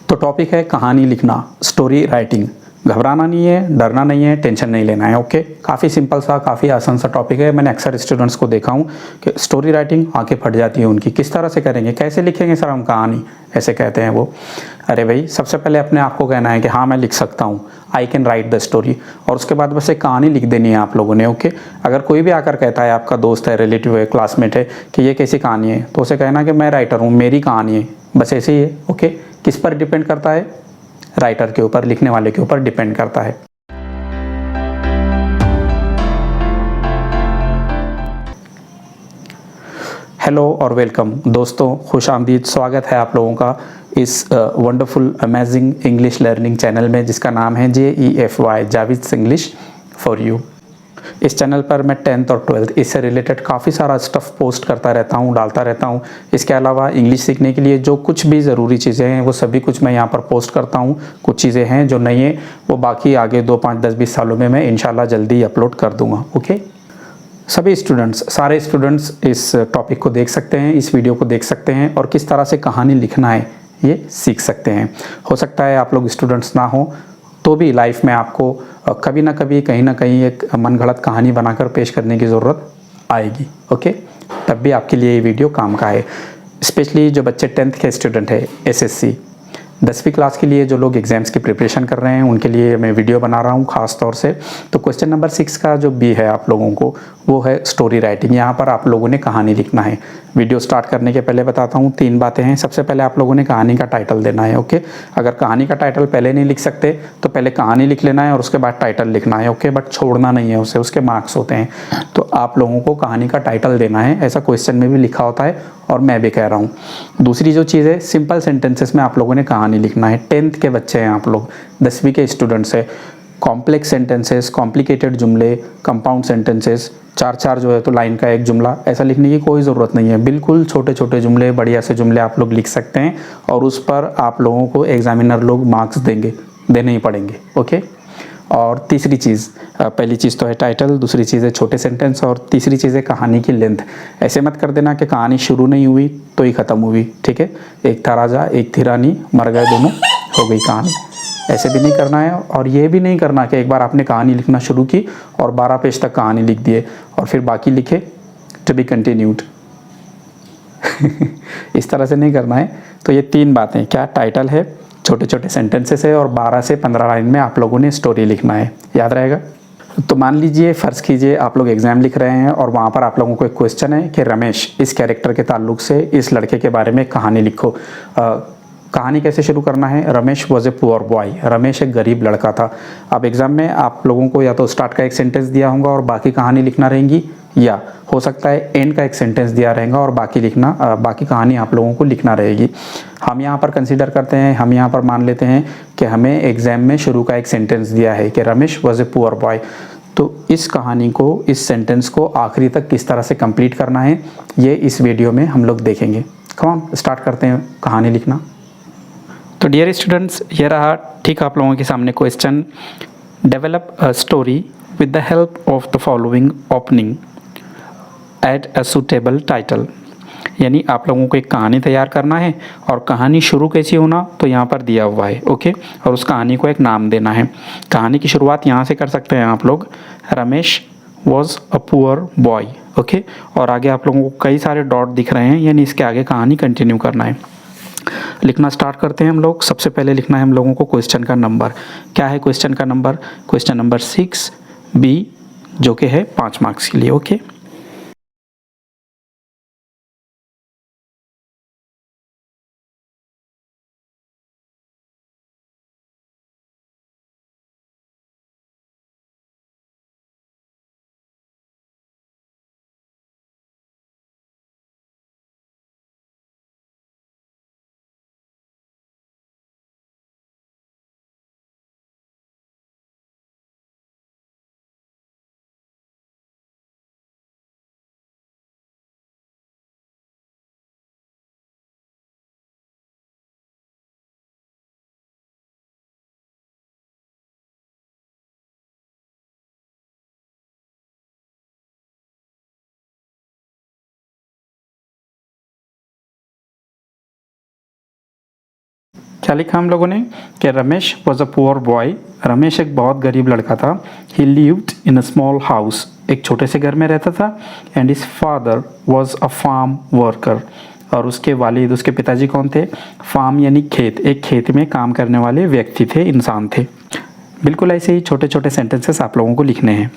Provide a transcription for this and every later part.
तो टॉपिक है कहानी लिखना, स्टोरी राइटिंग। घबराना नहीं है, डरना नहीं है, टेंशन नहीं लेना है। ओके, काफ़ी सिंपल सा, काफ़ी आसान सा टॉपिक है। मैंने अक्सर स्टूडेंट्स को देखा हूँ कि स्टोरी राइटिंग आंखें फट जाती है उनकी। किस तरह से करेंगे, कैसे लिखेंगे सर हम कहानी, ऐसे कहते हैं वो। अरे भाई, सबसे पहले अपने आप को कहना है कि हाँ मैं लिख सकता हूँ, I can write the story. और उसके बाद बस एक कहानी लिख देनी है आप लोगों ने। ओके, अगर कोई भी आकर कहता है, आपका दोस्त है, रिलेटिव है, क्लासमेट है, कि ये कैसी कहानी है, तो उसे कहना कि मैं राइटर हूँ, मेरी कहानी है, बस ऐसे ही है। ओके, किस पर डिपेंड करता है? राइटर के ऊपर, लिखने वाले के ऊपर डिपेंड करता है। हेलो और वेलकम दोस्तों, खुश आमदीद, स्वागत है आप लोगों का इस wonderful amazing English learning channel में, जिसका नाम है JEFY, Javid English for you. इस चैनल पर मैं 10th और 12th इससे रिलेटेड काफ़ी सारा स्टफ़ पोस्ट करता रहता हूँ, डालता रहता हूँ। इसके अलावा इंग्लिश सीखने के लिए जो कुछ भी ज़रूरी चीज़ें हैं वो सभी कुछ मैं यहाँ पर पोस्ट करता हूँ। कुछ चीज़ें हैं जो नहीं है, वो बाकी आगे 2, 5, 10, 20 सालों में मैं इंशाल्लाह जल्दी अपलोड कर दूँगा। ओके, सभी स्टूडेंट्स, सारे स्टूडेंट्स इस टॉपिक को देख सकते हैं, इस वीडियो को देख सकते हैं और किस तरह से कहानी लिखना है ये सीख सकते हैं। हो सकता है आप लोग स्टूडेंट्स ना हो तो भी लाइफ में आपको कभी ना कभी, कहीं ना कहीं एक मनगढ़ंत कहानी बनाकर पेश करने की ज़रूरत आएगी। ओके, तब भी आपके लिए ये वीडियो काम का है। स्पेशली जो बच्चे 10th के स्टूडेंट है, SSC 10वीं क्लास के लिए जो लोग एग्ज़ाम्स की प्रिपरेशन कर रहे हैं, उनके लिए मैं वीडियो बना रहा हूँ ख़ास तौर से। तो क्वेश्चन नंबर 6 का जो बी है आप लोगों को, वो है स्टोरी राइटिंग। यहाँ पर आप लोगों ने कहानी लिखना है। वीडियो स्टार्ट करने के पहले बताता हूँ 3 बातें हैं। सबसे पहले आप लोगों ने कहानी का टाइटल देना है। ओके, अगर कहानी का टाइटल पहले नहीं लिख सकते तो पहले कहानी लिख लेना है और उसके बाद टाइटल लिखना है। ओके, बट छोड़ना नहीं है उसे, उसके मार्क्स होते हैं। तो आप लोगों को कहानी का टाइटल देना है, ऐसा क्वेश्चन में भी लिखा होता है और मैं भी कह रहा हूँ। दूसरी जो चीज़ है, सिंपल सेंटेंसेस में आप लोगों ने कहानी लिखना है। 10th के बच्चे हैं आप लोग, 10वीं के स्टूडेंट्स हैं। कॉम्प्लेक्स सेंटेंसेस, कॉम्प्लिकेटेड जुमले, कंपाउंड सेंटेंसेस, 4-4 जो है तो लाइन का एक जुमला, ऐसा लिखने की कोई ज़रूरत नहीं है। बिल्कुल छोटे छोटे जुमले, बढ़िया से जुमले आप लोग लिख सकते हैं और उस पर आप लोगों को एग्जामिनर लोग मार्क्स देने ही पड़ेंगे। ओके, और तीसरी चीज़, पहली चीज़ तो है टाइटल, दूसरी चीज़ है छोटे सेंटेंस और तीसरी चीज़ है कहानी की लेंथ। ऐसे मत कर देना कि कहानी शुरू नहीं हुई तो ही ख़त्म हुई। ठीक है, एक था राजा एक थी रानी, मर गए दोनों, हो गई कहानी। ऐसे भी नहीं करना है। और ये भी नहीं करना कि एक बार आपने कहानी लिखना शुरू की और 12 पेज तक कहानी लिख दिए और फिर बाकी लिखे टू बी कंटिन्यूड। इस तरह से नहीं करना है। तो ये 3 बातें, क्या टाइटल है, छोटे छोटे सेंटेंसेस है और 12 से 15 लाइन में आप लोगों ने स्टोरी लिखना है। याद रहेगा? तो मान लीजिए, फ़र्ज़ कीजिए आप लोग एग्ज़ाम लिख रहे हैं और वहाँ पर आप लोगों को एक क्वेश्चन है कि रमेश, इस कैरेक्टर के ताल्लुक से इस लड़के के बारे में कहानी लिखो। कहानी कैसे शुरू करना है? Ramesh was a poor boy, Ramesh एक गरीब लड़का था। अब एग्ज़ाम में आप लोगों को या तो स्टार्ट का एक सेंटेंस दिया होगा और बाकी कहानी लिखना रहेंगी, या हो सकता है एंड का एक सेंटेंस दिया रहेगा और बाकी कहानी आप लोगों को लिखना रहेगी। हम यहाँ पर कंसीडर करते हैं, हम यहाँ पर मान लेते हैं कि हमें एग्ज़ाम में शुरू का एक सेंटेंस दिया है कि Ramesh was a poor boy. तो इस कहानी को, इस सेंटेंस को आखिरी तक किस तरह से कंप्लीट करना है, ये इस वीडियो में हम लोग देखेंगे। कम ऑन, स्टार्ट करते हैं कहानी लिखना। तो डियर स्टूडेंट्स, ये रहा ठीक आप लोगों के सामने question. Develop a story with the help of the following opening at a suitable title. यानी आप लोगों को एक कहानी तैयार करना है और कहानी शुरू कैसी होना तो यहाँ पर दिया हुआ है। ओके, और उस कहानी को एक नाम देना है। कहानी की शुरुआत यहाँ से कर सकते हैं आप लोग, Ramesh was a poor boy. Okay, और आगे आप लोगों को कई सारे डॉट दिख रहे हैं, यानी इसके आगे कहानी कंटिन्यू करना है। लिखना स्टार्ट करते हैं हम लोग। सबसे पहले लिखना है हम लोगों को क्वेश्चन का नंबर। क्या है क्वेश्चन का नंबर? क्वेश्चन नंबर 6B, जो कि है 5 मार्क्स के लिए। ओके। क्या लिखा हम लोगों ने कि Ramesh was a poor boy, Ramesh एक बहुत गरीब लड़का था। He lived in a small house, एक छोटे से घर में रहता था। And his father was a farm worker, और उसके वालिद, उसके पिताजी कौन थे? फार्म यानी खेत, एक खेत में काम करने वाले व्यक्ति थे, इंसान थे। बिल्कुल ऐसे ही छोटे छोटे सेंटेंसेस आप लोगों को लिखने हैं।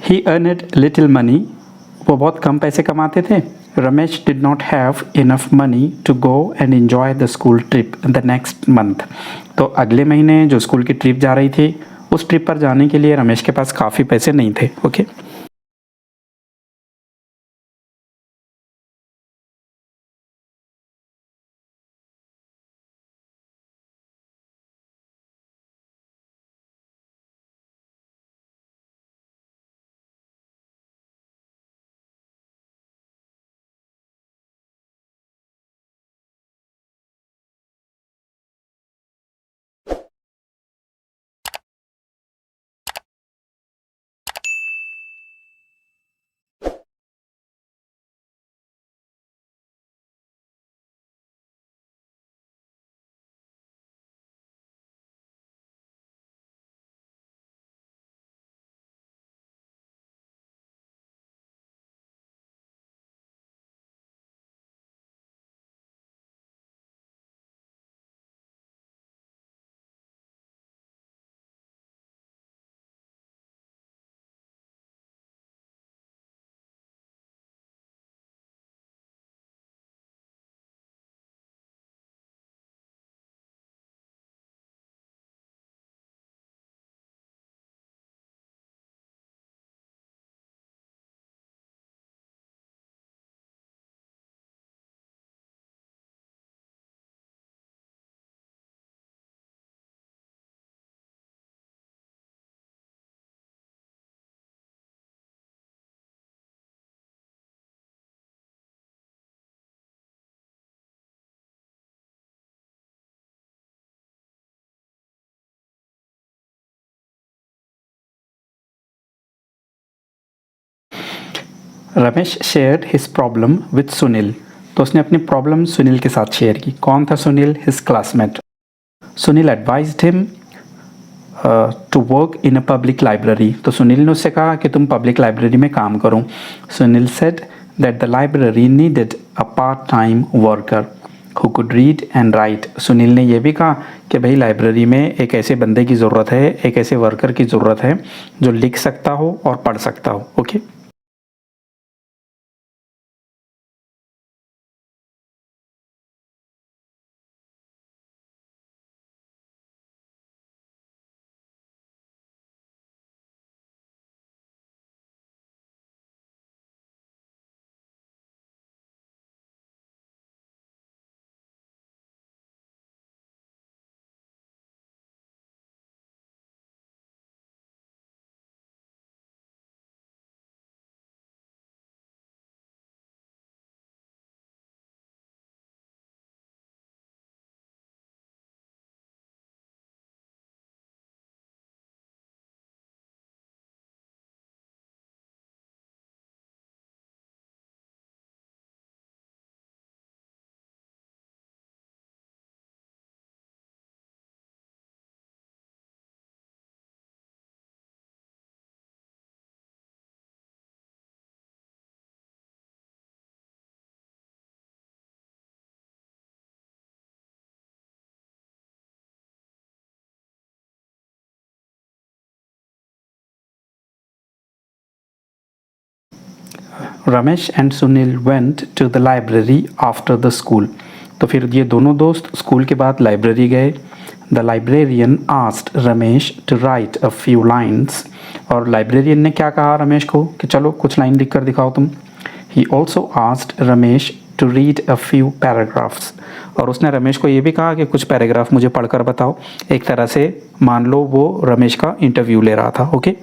ही अर्नड लिटिल मनी, वो बहुत कम पैसे कमाते थे। Ramesh did not have enough money to go and enjoy the school trip the next month, तो अगले महीने जो स्कूल की ट्रिप जा रही थी, उस ट्रिप पर जाने के लिए रमेश के पास काफ़ी पैसे नहीं थे। Okay. Ramesh shared his problem with Sunil, तो उसने अपनी प्रॉब्लम सुनील के साथ शेयर की। कौन था Sunil? His classmate. Sunil advised him to work in a public library, तो सुनील ने उससे कहा कि तुम पब्लिक लाइब्रेरी में काम करो। Sunil said that the library needed a part time worker who could read and right, Sunil ने यह भी कहा कि भाई लाइब्रेरी में एक ऐसे बंदे की ज़रूरत है, एक ऐसे वर्कर की ज़रूरत है जो लिख सकता हो और पढ़ सकता हो। Okay. Ramesh and Sunil went to the library after the school. तो फिर ये दोनों दोस्त स्कूल के बाद लाइब्रेरी गए। The librarian asked Ramesh to write a few lines. और लाइब्रेरियन ने क्या कहा रमेश को कि चलो कुछ लाइन लिख कर दिखाओ तुम। He also asked Ramesh to read a few paragraphs. और उसने रमेश को ये भी कहा कि कुछ पैराग्राफ मुझे पढ़कर बताओ। एक तरह से मान लो वो रमेश का इंटरव्यू ले रहा था। Okay,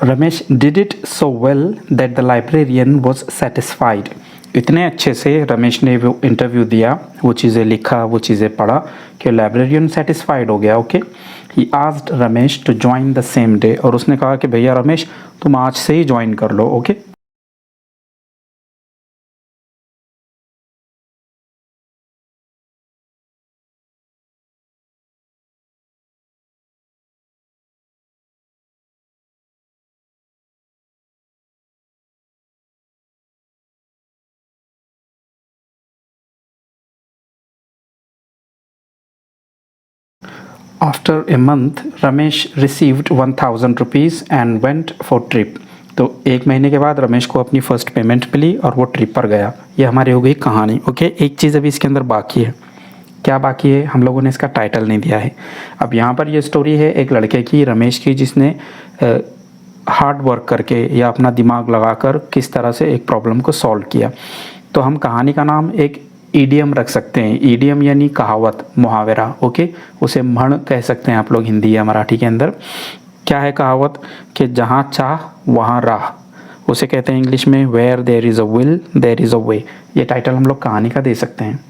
Ramesh did it so well that the librarian was satisfied. इतने अच्छे से रमेश ने वो इंटरव्यू दिया, वो चीज़ें लिखा, वो चीज़ें पढ़ा कि लाइब्रेरियन सेटिस्फाइड हो गया। Okay, he asked Ramesh to join the same day. और उसने कहा कि भैया रमेश तुम आज से ही ज्वाइन कर लो। Okay, after a month Ramesh received 1000 rupees and went for trip. तो एक महीने के बाद रमेश को अपनी फ़र्स्ट पेमेंट मिली और वो ट्रिप पर गया। ये हमारी हो गई कहानी। ओके, एक चीज़ अभी इसके अंदर बाकी है। क्या बाकी है? हम लोगों ने इसका टाइटल नहीं दिया है। अब यहाँ पर ये स्टोरी है एक लड़के की, रमेश की, जिसने हार्ड वर्क करके या अपना दिमाग लगाकर किस तरह से एक प्रॉब्लम को सॉल्व किया। तो हम कहानी का नाम एक ईडियम रख सकते हैं। ईडियम यानी कहावत, मुहावरा। ओके, उसे म्हण कह सकते हैं आप लोग हिंदी या मराठी के अंदर। क्या है कहावत? कि जहाँ चाह वहाँ राह, उसे कहते हैं इंग्लिश में where there is a will there is a way. ये टाइटल हम लोग कहानी का दे सकते हैं।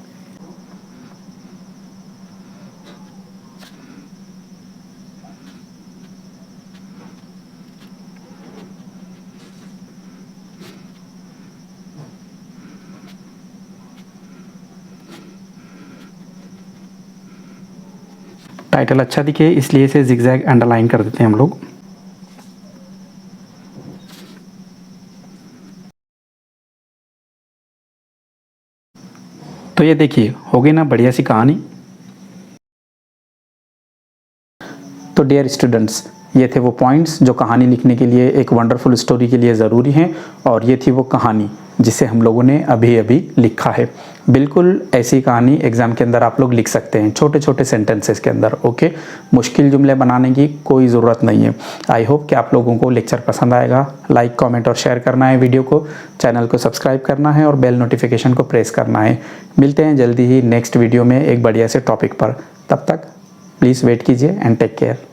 टाइटल अच्छा दिखे इसलिए इसे जिगजैग अंडरलाइन कर देते हैं हम लोग। तो ये देखिए हो गई ना बढ़िया सी कहानी। तो डियर स्टूडेंट्स, ये थे वो पॉइंट्स जो कहानी लिखने के लिए, एक वंडरफुल स्टोरी के लिए ज़रूरी हैं। और ये थी वो कहानी जिसे हम लोगों ने अभी अभी लिखा है। बिल्कुल ऐसी कहानी एग्ज़ाम के अंदर आप लोग लिख सकते हैं, छोटे छोटे सेंटेंसेस के अंदर। ओके, मुश्किल जुमले बनाने की कोई ज़रूरत नहीं है। आई होप कि आप लोगों को लेक्चर पसंद आएगा। लाइक, कमेंट और शेयर करना है वीडियो को, चैनल को सब्सक्राइब करना है और बेल नोटिफिकेशन को प्रेस करना है। मिलते हैं जल्दी ही नेक्स्ट वीडियो में एक बढ़िया से टॉपिक पर। तब तक प्लीज़ वेट कीजिए एंड टेक केयर।